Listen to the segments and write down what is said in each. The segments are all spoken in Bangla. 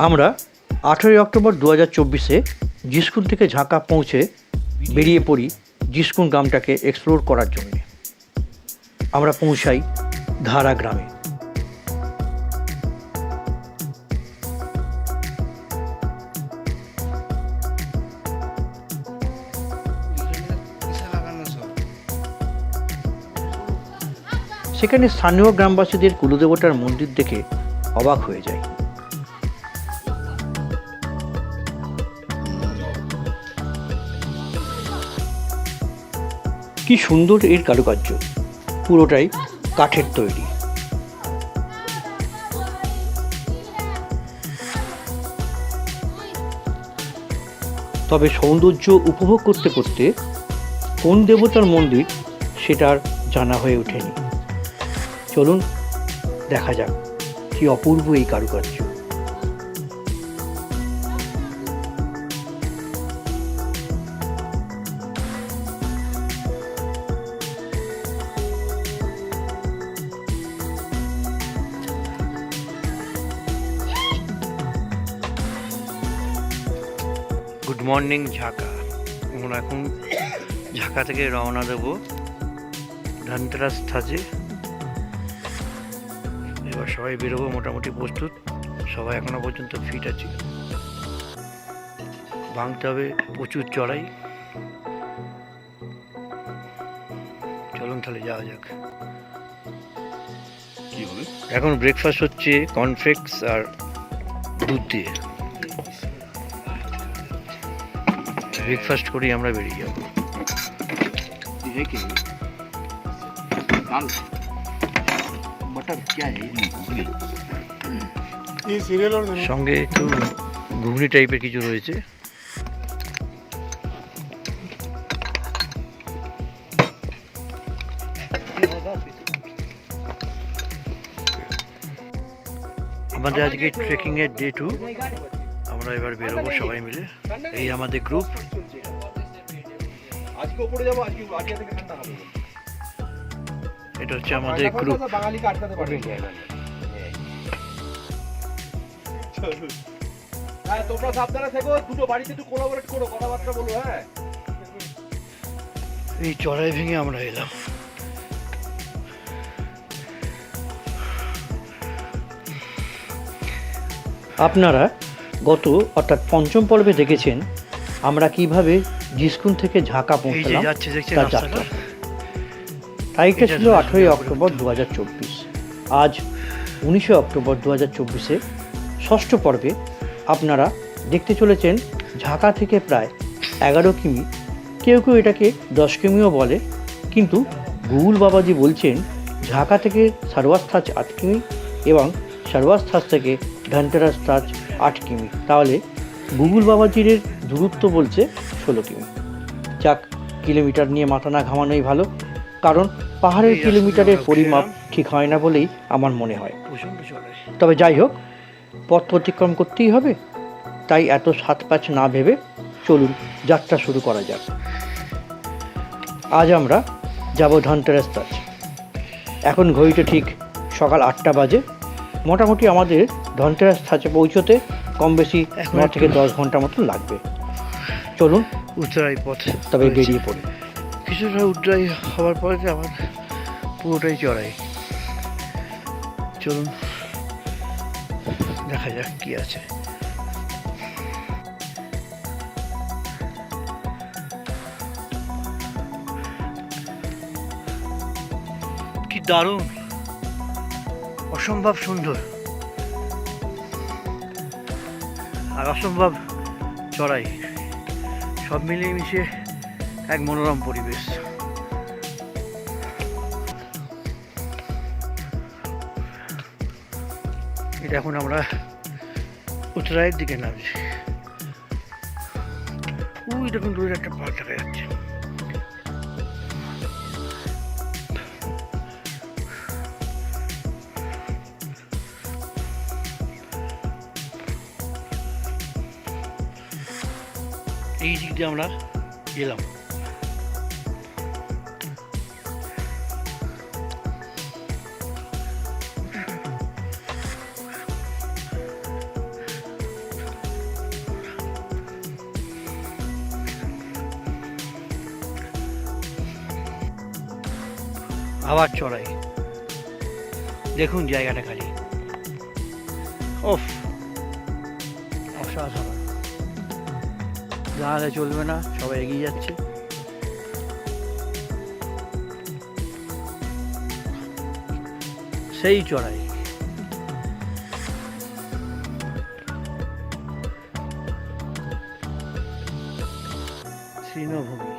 আমরা 18 অক্টোবর 2024-এ জিস্কুন থেকে ঝাঁকা পৌঁছে বেরিয়ে পড়ি জিস্কুন গ্রামটাকে এক্সপ্লোর করার জন্য। আমরা পৌঁছাই ধারা গ্রামে। সেখানে স্থানীয় গ্রামবাসীদের কুলদেবতার মন্দির দেখে অবাক হয়ে যায়। কি সুন্দর এর কারুকার্য, পুরোটাই কাঠের তৈরি। তবে সৌন্দর্য উপভোগ করতে করতে কোন দেবতার মন্দির সেটার জানা হয়ে ওঠেনি। চলুন দেখা যাক কি অপূর্ব এই কারুকার্য। গুড মর্নিং ঝাঁকা। আমরা এখন ঝাঁকা থেকে রওনা দেব ধনতেরাস থাজে। এবার সবাই বেরোবো, মোটামুটি প্রস্তুত। সবাই এখনো পর্যন্ত ফিট আছে। ভাঙতে হবে প্রচুর চড়াই। চলুন তাহলে যাওয়া যাক। এখন ব্রেকফাস্ট হচ্ছে কর্নফ্লেক্স আর দুধ দিয়ে। ব্রেকফাস্ট করি আমরা বেরিয়ে যাবো। সঙ্গে একটু ঘুগনি টাইপের কিছু রয়েছে। আমাদের আজকে ট্রেকিং এর ডে 2। আমরা এবার বেরোবো সবাই মিলে। এই আমাদের গ্রুপ। এটা হচ্ছে আমাদের গ্রুপ। তোমরা সাবধানে থেকো, দুটো বাড়িতে একটু কোলাবোরেট করো, কথাবার্তা বলো। হ্যাঁ, এই চড়াই ভেঙে আমরা এলাম। আপনারা গত অর্থাৎ পঞ্চম পর্বে দেখেছেন আমরা কিভাবে জিস্কুন থেকে ঝাঁকা পৌঁছলাম তার যাত্রা। তারিখটা ছিল 18 অক্টোবর 2024। আজ 19 অক্টোবর 2024-এ ষষ্ঠ পর্বে আপনারা দেখতে চলেছেন ঝাঁকা থেকে প্রায় 11 কিমি, কেউ কেউ এটাকে 10 কিমিও বলে, কিন্তু গুগল বাবাজি বলছেন ঝাঁকা থেকে সারওয়াস থাজ 8 কিমি এবং সারওয়াস থাজ থেকে ধনতেরাস থাজ 8 কিমি। তাহলে গুগল বাবাজির দূরত্ব বলছে 16 কিমি। যাক, কিলোমিটার নিয়ে মাথা না ঘামানোই ভালো, কারণ পাহাড়ের কিলোমিটারের পরিমাপ ঠিক হয় না বলেই আমার মনে হয়। তবে যাই হোক, পথ অতিক্রম করতেই হবে, তাই এত সাত পাঁচ না ভেবে চলুন যাত্রা শুরু করা যাক। আজ আমরা যাব ধনতেরাস থাজ। এখন ঘড়িতে ঠিক সকাল 8টা বাজে। মোটামুটি আমাদের ধনতেরাস থাজে পৌঁছতে কম বেশি 9 থেকে 10 ঘন্টা মতো লাগবে। চলুন উত্তরাই পথ তবে বেরিয়ে পড়ি। কিছুটা উত্তরাই হওয়ার পরে আবার পুরোটাই চড়াই। চলুন দেখা যাক কি আছে। কি দারুণ, অসম্ভব সুন্দর আর অসম্ভব চড়াই, সব মিলিয়ে মিশিয়ে এক মনোরম পরিবেশ। এটা এখন আমরা উত্তরায়ের দিকে নামছি। ওই দেখুন দূরের একটা পাহাড় দেখা যাচ্ছে। এই দিক দিয়ে আমরা এলাম। আবার চড়াই। দেখুন জায়গাটা খালি, ওফ অসাধারণ। দাঁড়ালে চলবে না, সবাই এগিয়ে যাচ্ছে। সেই চড়াই, তৃণভূমি।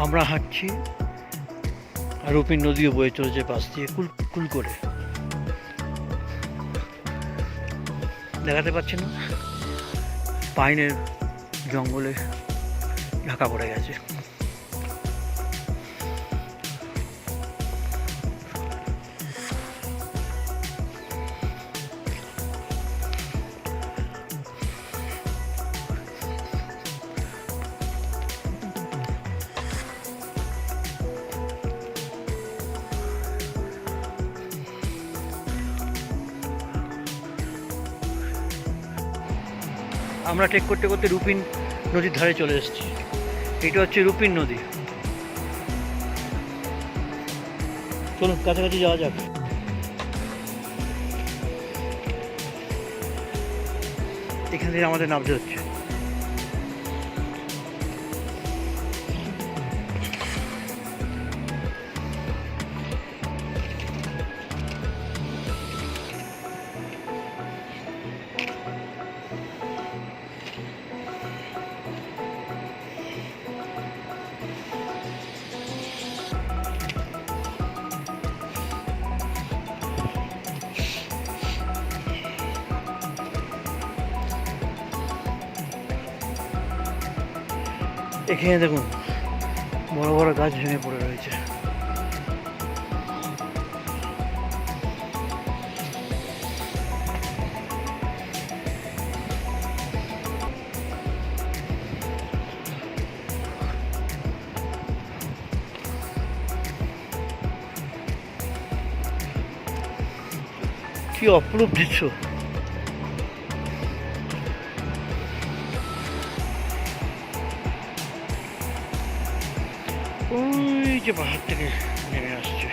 আমরা হাঁটছি, আর রূপিন নদীও বয়ে চলেছে পাশ দিয়ে কুল করে। দেখাতে পাচ্ছি না, পাইনের জঙ্গলে ঢাকা পড়ে গেছে। আমরা ট্রেক করতে করতে রূপিন নদীর ধারে চলে এসেছি। এটা হচ্ছে রূপিন নদী। চলুন কাছাকাছি যাওয়া যাক। এখান থেকে আমাদের নামতে হচ্ছে। এখানে দেখুন বড় বড় গাছ ভেঙে পড়ে রয়েছে। কি অপরূপ দৃশ্য! ওই যে পাহাড় থেকে নেমে আসছে।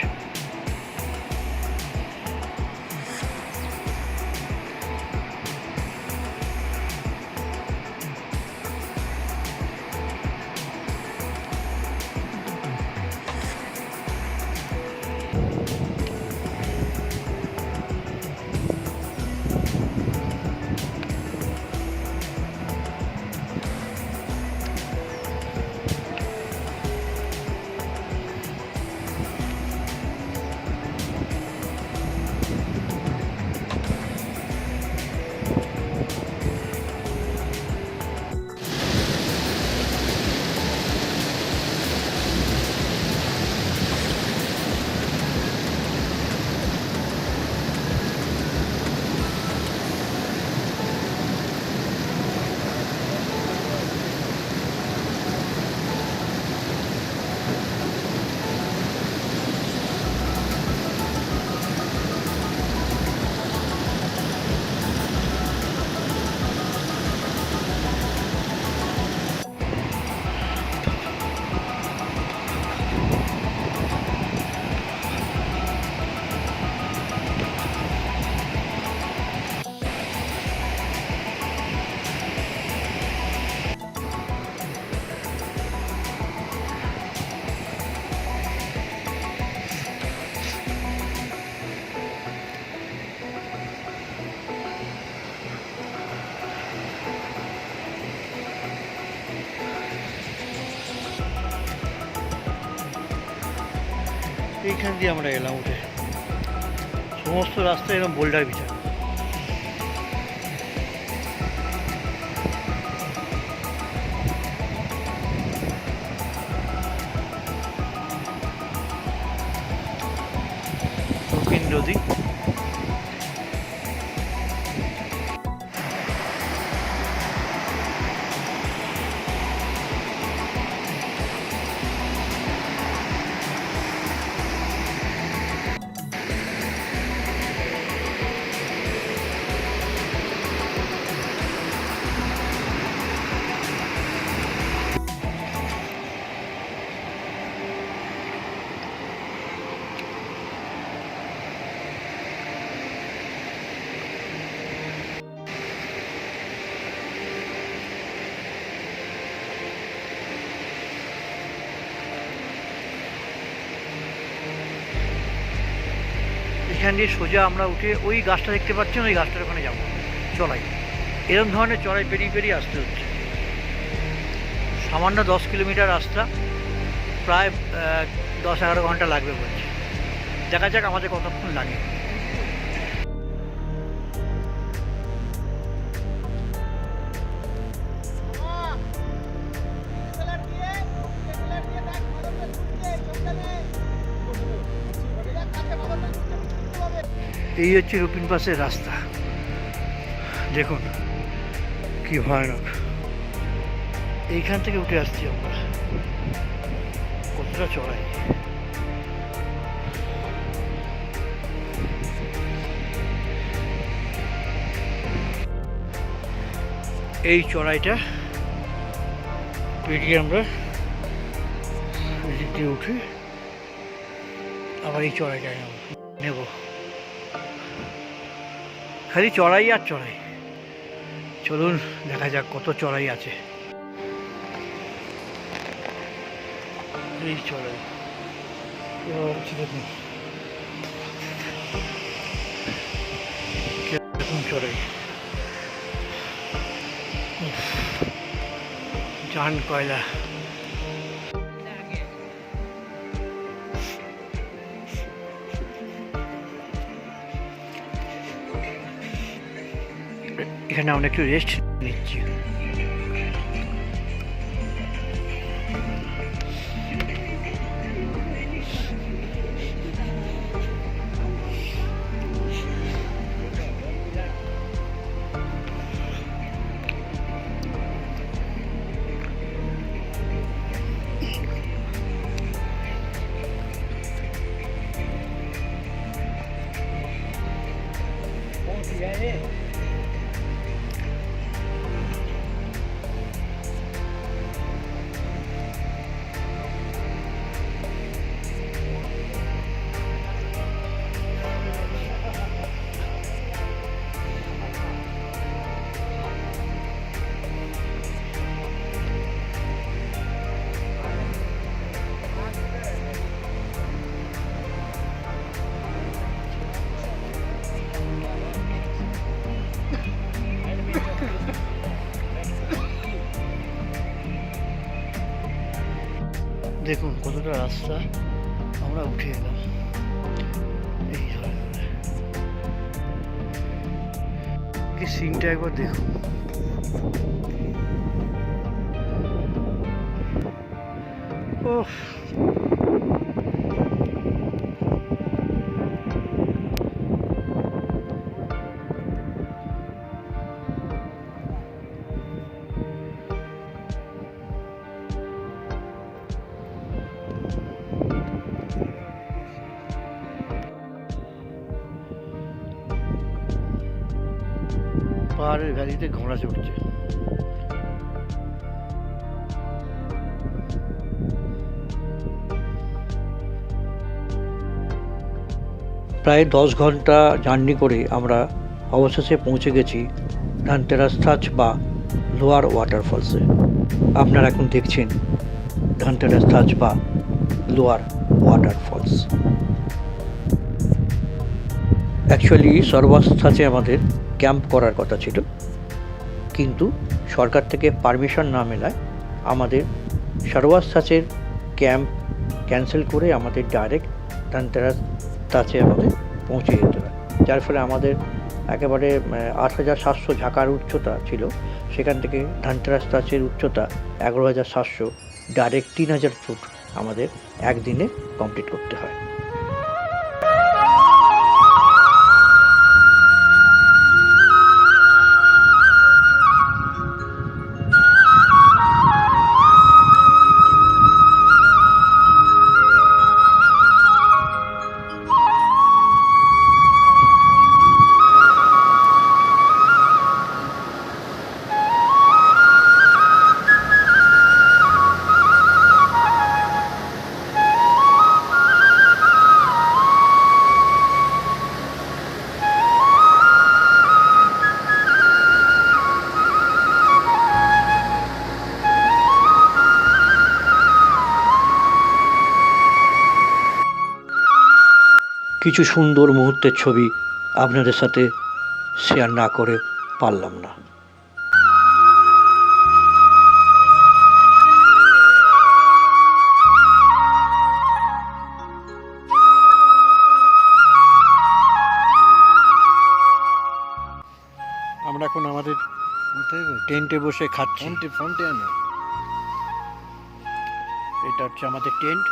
এইখান দিয়ে আমরা এলাম উঠে, সমস্ত রাস্তা এরকম বোল্ডার বিছা। রুপিন নদী, এখান দিয়ে সোজা আমরা উঠে ওই গাছটা দেখতে পাচ্ছেন, ওই গাছটার ওখানে যাবো চড়াই। এরকম ধরনের চড়াই পেরিয়ে পেরিয়ে আসতে হচ্ছে। সামান্য 10 কিলোমিটার রাস্তা, প্রায় 10-11 ঘন্টা লাগবে বলছে। দেখা যাক আমাদের কতক্ষণ লাগে। এই হচ্ছে রুপিন পাসের রাস্তা, দেখুন কি ভয়ানক। এইখান থেকে উঠে আসছি আমরা, কতটা চড়াই। এই চড়াইটা পেরিয়ে আমরা এদিক দিয়ে উঠে আবার এই চড়াইটা নেব। খালি চড়াই আর চড়াই। চলুন দেখা যাক কত চড়াই আছে। এই চড়াই দেখুন কিরকম চড়াই, জান কয়লা। এখানে আমরা একটু রেস্ট নিচ্ছি। দেখুন কতটা রাস্তা আমরা উঠে এলাম। এই কি সিনটা একবার দেখুন। ওহ, পাহাড়ের ভ্যালিতে ঘোড়া চড়ছে। প্রায় 10 ঘন্টা জার্নি করে আমরা অবশেষে পৌঁছে গেছি ধনতেরাস থাচ বা লোয়ার ওয়াটারফলসে। আপনারা এখন দেখছেন ধনতেরাস থাচ বা লোয়ার ওয়াটারফলস। অ্যাকচুয়ালি সরওয়াস থাচে আমাদের ক্যাম্প করার কথা ছিল, কিন্তু সরকার থেকে পারমিশন না মেলায় আমাদের সরওয়াস থাচের ক্যাম্প ক্যান্সেল করে আমাদের ডাইরেক্ট ধানতেরাস টাচে আমাদের পৌঁছে যেতে হয়, যার ফলে আমাদের একেবারে 8,700 ঝাঁকার উচ্চতা ছিল, সেখান থেকে ধানতেরাস টাচের উচ্চতা 11,700, ডাইরেক্ট 3,000 ফুট আমাদের একদিনে কমপ্লিট করতে হয়। কিছু সুন্দর মুহূর্তের ছবি আপনাদের সাথে শেয়ার না করে পারলাম না। আমরা এখন আমাদের টেন্টে বসে খাচ্ছি। এটা হচ্ছে আমাদের টেন্ট।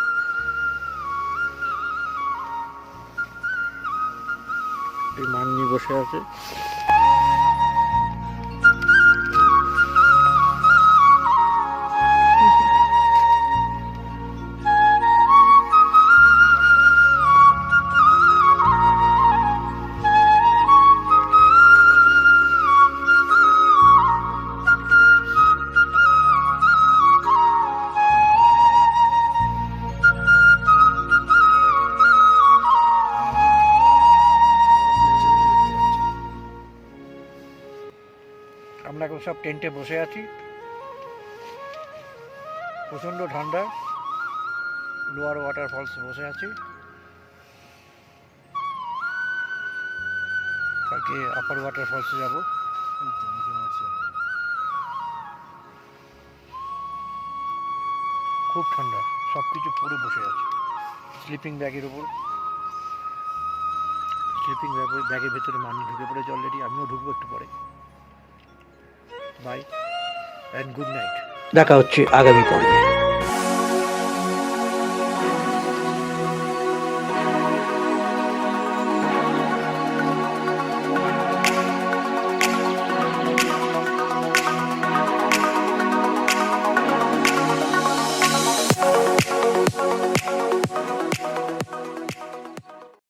মান্নি বসে আছে। আমরা এখন সব টেন্টে বসে আছি, প্রচণ্ড ঠান্ডা। লোয়ার ওয়াটারফলস বসে আছি, কালকে আপার ওয়াটারফলসে যাব। খুব ঠান্ডা, সব কিছু পরে বসে আছে। স্লিপিং ব্যাগের উপর, স্লিপিং ব্যাগের ভেতরে মানি ঢুকে পড়েছে অলরেডি, আমিও ঢুকবো একটু পরে। Bye and good night. দেখা হচ্ছে আগামী পর্বে।